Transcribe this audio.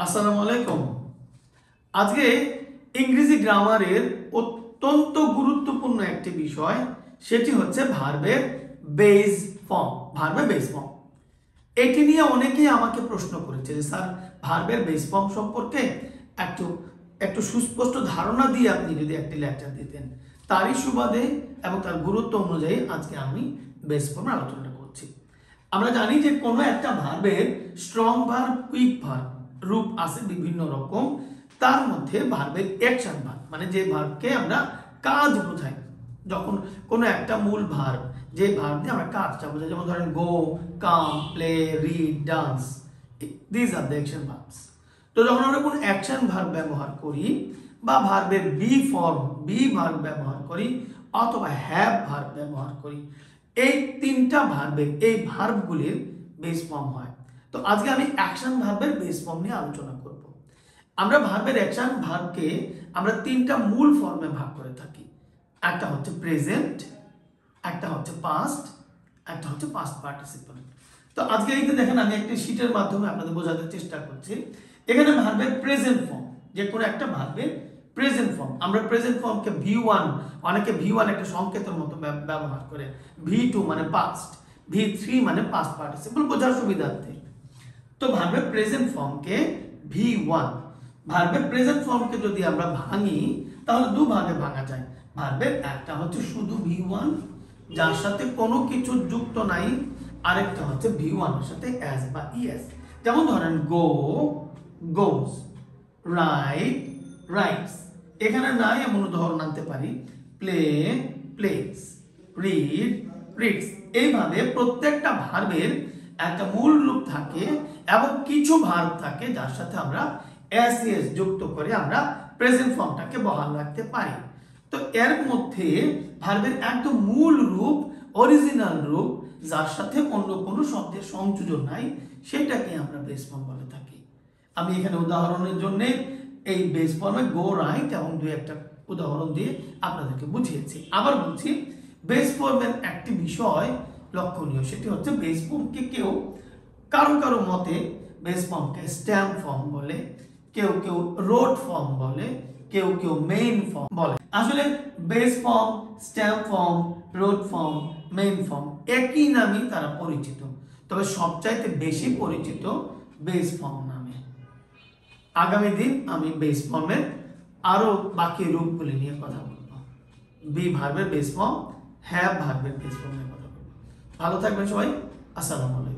আসসালামু আলাইকুম। আজকে ইংরেজি গ্রামারের অত্যন্ত গুরুত্বপূর্ণ একটি বিষয়, সেটি হচ্ছে ভার্বের বেস ফর্ম। ভার্বের বেস ফর্ম এটি নিয়ে অনেকেই আমাকে প্রশ্ন করেছে যে স্যার, ভার্বের বেস ফর্ম সম্পর্কে একটু একটু সুস্পষ্ট ধারণা দিয়ে আপনি যদি একটি লেকচার দিতেন। তারই সুবাদে এবং তার গুরুত্ব অনুযায়ী আজকে আমি বেস ফর্মের আলোচনা করছি। আমরা জানি যে কোনো একটা ভার্বের স্ট্রং ভার্ব, কুইক ভার্ব রূপ আছে বিভিন্ন রকম। তার মধ্যে ভার্বের অ্যাকশন ভার্ব মানে যে ভার্বকে আমরা কাজ বোঝাই, যখন কোনো একটা মূল ভার্ব, যে ভার্ব দিয়ে আমরা কাজটা বোঝাই, যেমন ধরেন go, come, play, read, dance, this are the action verbs. তো যখন আমরা কোনো অ্যাকশন ভার্ব ব্যবহার করি বা ভার্বের বি ফর্ম, বি ভার্ব ব্যবহার করি অথবা হ্যাভ ভার্ব ব্যবহার করি, এই তিনটা ভার্বের এই ভার্বগুলির বেস ফর্ম হয়। তো আজকে আমি অ্যাকশন ভার্বের বেস ফর্ম নিয়ে আলোচনা করব। আমরা ভার্বের অ্যাকশন ভার্বকে আমরা তিনটা মূল ফর্মে ভাগ করে থাকি। একটা হচ্ছে প্রেজেন্ট, একটা হচ্ছে পাস্ট, একটা হচ্ছে পাস্ট পার্টিসিপল। তো আজকে এই যে দেখেন, আমি একটা শীটের মাধ্যমে আপনাদের বোঝাতে চেষ্টা করছি। এখানে ভার্বের প্রেজেন্ট ফর্ম, যে কোনো একটা ভার্বের প্রেজেন্ট ফর্ম, আমরা প্রেজেন্ট ফর্মকে V1, অনেকে V1 একটা সংকেতের মতো ব্যবহার করে, V2 মানে পাস্ট, V3 মানে পাস্ট পার্টিসিপল বোঝার সুবিধার্থে। তো ভার্বের প্রেজেন্ট ফর্মকে V1, ভার্বের প্রেজেন্ট ফর্মকে যদি আমরা ভাঙি তাহলে দু ভাগে ভাঙা যায়। ভার্বের একটা হচ্ছে শুধু V1 যার সাথে কোনো কিছু যুক্ত নাই, আরেকটা হচ্ছে V1 এর সাথে as বা es। যেমন ধরেন গো, গোস, রাইট, রাইটস। এখানে নাই এমন উদাহরণ আনতে পারি, প্লে, প্লেস, রিড, রিডস। এইভাবে প্রত্যেকটা ভার্বের একটা মূল রূপ থাকে এবং কিছু ভার্ব থাকে যার সাথে আমরা এস এস যুক্ত করে আমরা প্রেজেন্ট ফর্মটাকে বহাল রাখতে পারি। তো এর মধ্যে ভার্বের একদম মূল রূপ, অরিজিনাল রূপ, যার সাথে অন্য কোনো শব্দের সংযোজন নাই, সেটাকে আমরা বেস ফর্ম বলে থাকি। আমি এখানে উদাহরণের জন্য এই বেস ফর্মে গো, রাইট এবং দুই একটা উদাহরণ দিয়ে আপনাদেরকে বুঝিয়েছি। আবার বলছি, বেস ফর্মের একটি বিষয় লক্ষণীয়, সেটি হচ্ছে বেস ফর্মকে কেউ কারো কারো মতে বেস ফর্মকে স্ট্যাম্প ফর্ম বলে, কেউ কেউ রোড ফর্ম বলে, কেউ কেউ মেইন ফর্ম বলে। আসলে base form, stamp form, road form, main form একই নামে তারা পরিচিত, তবে সবচাইতে বেশি পরিচিত বেস ফর্ম নামে। আগামী দিন আমি বেস ফর্মের আরো বাকি রূপগুলি নিয়ে কথা বলবো। বি ভার্বের বেস ফর্ম, হ্যাভ ভার্বের বেস ফর্ম নিয়ে কথা বলবো। ভালো থাকবেন সবাই। আসসালামু আলাইকুম।